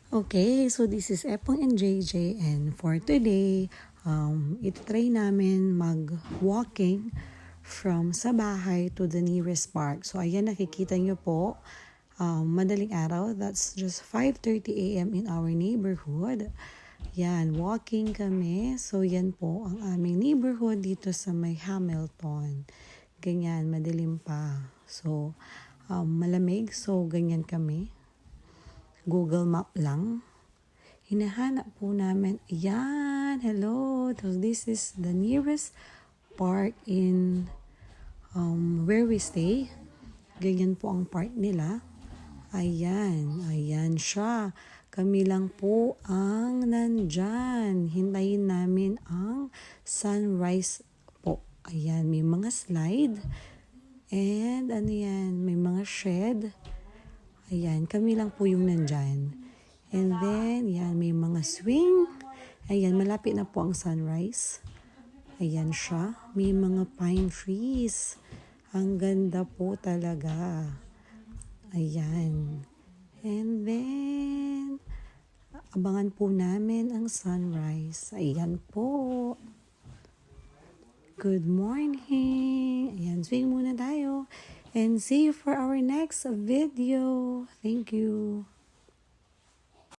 Okay, so this is Epong and JJ, and for today, itry namin mag-walking from sa bahay to the nearest park. So ayan, nakikita nyo po, madaling araw, that's just 5:30 a.m. in our neighborhood. Yan, walking kami. So yan po ang aming neighborhood dito sa may Hamilton. Ganyan, madilim pa. So, malamig, so ganyan kami. Google Map lang. Hinahanap po namin. Ayan, hello. So this is the nearest park in where we stay. Ganyan po ang park nila. Ayan siya. Kami lang po ang nandyan. Hintayin namin ang sunrise po. Ayan, may mga slide. And ano yan, may mga shed. Ayan, kami lang po yung nandyan. And then, yan, may mga swing. Ayan, malapit na po ang sunrise. Ayan siya. May mga pine trees. Ang ganda po talaga. Ayan. And then, abangan po namin ang sunrise. Ayan po. Good morning. Ayan, swing muna tayo. And see you for our next video. Thank you.